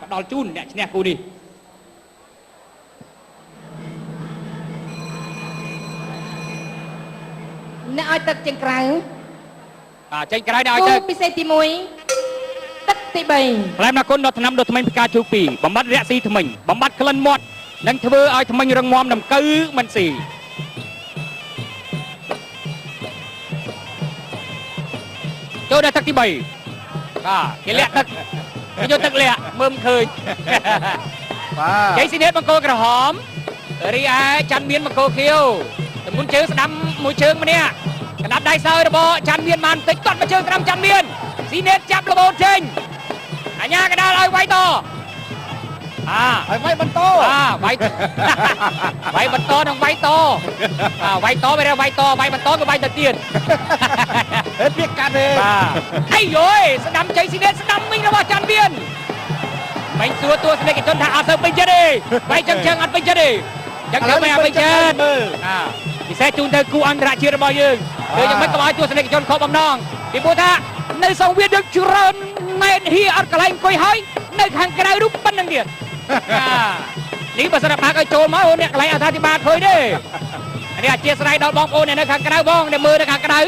ផ្ដល់ជូនអ្នកឈ្នះគូនេះអ្នកឲ្យទឹកចេញក្រៅចេញក្រៅអ្នកឲ្យទឹកពិសេសទី1ទឹកទី3ផ្លែមណាគុណដល់ថ្នាំដល់ថ្មិញផ្កាឈូក2បំបត្តិរកស៊ីថ្មិញបំបត្តិក្លិនមាត់និងធ្វើឲ្យថ្មិញរងមាំដំកើមិនស៊ីចូលដល់ទឹកទី3គេលាក់ទឹកគេយកទឹកលាក់មើលមិនឃើញជ័យស៊ីណេតបង្គោលក្រហមរីឯច័ន្ទមានបង្គោលខៀវទម្ងន់ជើងស្ដាំមួយជើងម្នាក់កណ្ដាប់ដៃសើរបស់ច័ន្ទមានបានតិចគាត់មកជើងស្ដាំច័ន្ទមានស៊ីណេតចាប់លបូនចេញអញ្ញាកដាលឲ្យវាយតឲ្យវាយបន្តវាយបន្តនឹងវាយតវាយតមិនដែរវាយតវាយបន្តក៏វាយទៅទៀតហេតុវាកាត់ទេអីយយស្ដាំជ័យស៊ីណេតស្ដាំវិញរបស់ច័ន្ទមានមិនសួរទស្សនិកជនថាអត់ទៅពេញចិត្តទេវាយចឹងអត់ពេញចិត្តទេចឹងទៅមិនអត់ពេញចិត្តពិសេសជូនទៅគូអន្តរជាតិរបស់យើងគឺយ៉ាងម៉េចក៏ឲ្យទស្សនិកជនខកបំណងពីព្រោះថានៅសង្វៀនយើងច្រើនណែនហៀអត់កន្លែងអង្គុយហើយនៅខាងក្រៅរូបប៉ុណ្្នឹងទៀតនេះបើសិនបើឲ្យចូលមកអ្នកកន្លែងអត្ថាធិប្បាយឃើញទេនេះអធិស្ឋានដល់បងប្អូននៅខាងក្រៅបងដែលមើលនៅខាងក្រៅ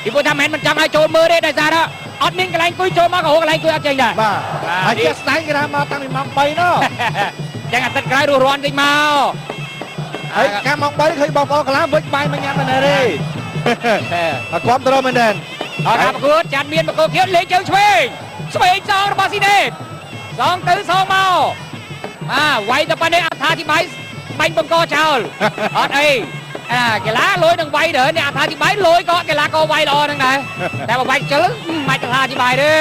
ពីព្រោះថាមិនចង់ឲ្យចូលមើលទេដោយសារអត់មានកន្លែងអង្គុយចូលមកក៏ហៅកន្លែងអង្គុយអត់ចេញដែរបាទអធិស្ឋានគេថាមកតាំងពីម៉ោង3នោះចឹងអាទិត្យក្រៅរស់រាន់តិចមកហើយកាលម៉ោង3ឃើញបងប្អូនខ្លះវិចបាយមកញ៉ាំនៅទេអត់គ្រប់ត្រមែនទេអត់ប្រកួតចាត់មានបង្គោលខៀវលេងជើងឆ្វេងសងរបស់ស៊ីណេតសងទៅសងមកវាយទៅប៉ណ្ណេះអត្ថាធិប្បាយបាញ់បង្គោលចោលអត់អីកីឡាលុយនឹងវាយទៅអ្នកអត្ថាធិប្បាយលុយក៏កីឡាក៏វាយល្អហ្នឹងដែរតែបើវាយជិលមិនអត្ថាធិប្បាយទេ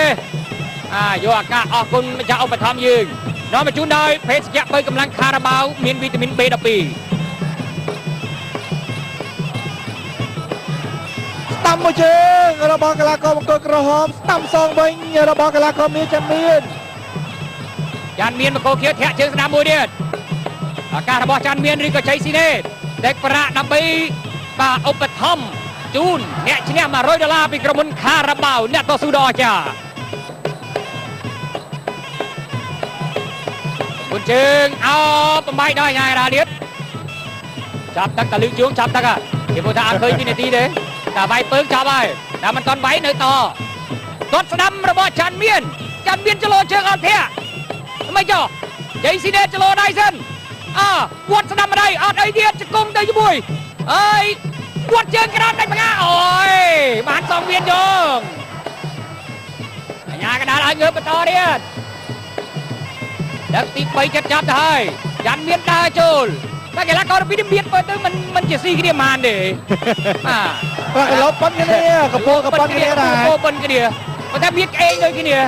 យកអាកាសអរគុណម្ចាស់ឧបត្ថម្ភយើងនាំមកជូនដោយភេសជ្ជៈបើកម្លាំងខារ៉ាបាវមានវីតាមីន B12 ស្ដាំមួយជើងរបស់កីឡាករបង្គោលក្រហមស្ដាំសងវិញរបស់កីឡាករមានច័ន្ទមានបង្គោលខៀវធាក់ជើងស្ដាំមួយទៀតអាការរបស់ច័ន្ទមានឬក៏ជ័យស៊ីណេតដេកប្រាក់ដើម្បីឧបត្ថម្ភជូនអ្នកឈ្នះ$100ពីក្រុមហ៊ុនខារ៉ាបាវអ្នកតស៊ូដ៏អស្ចារ្យគុណជើងអោបំបាយដល់ញ៉ាយរ៉ាទៀតចាប់ទឹកតលឺជួងចាប់ទឹកគេพูดថាអត់ឃើញពីនាទីទេតែវាយពើងចាប់ហើយតែមិនតន់វាយនៅតគាត់ស្ដាំរបស់ច័ន្ទមានចលោជើងអត់ធាក់មិនចុះជ័យស៊ីណេតចលោដៃសិនវត្តស្ដាំម្ដាយអត់អីទៀតជង្គង់ទៅជាមួយអើយវត្តជើងក្រោមដាច់បង្ហាអូយបានសងមានយងអញ្ញាកដាលឲ្យងើបបន្តទៀតដឹកទី3ចិត្តចាប់ទៅហើយច័ន្ទមានដើរចូលតែកីឡាករពីនេះមានបើទៅមិនជាស៊ីគ្នាបានទេកន្លោប៉ុនគ្នាកំពុងប៉ុនគ្នាដែរប៉ុនគ្នាប៉ុន្តែមានក្អេងដូចគ្នា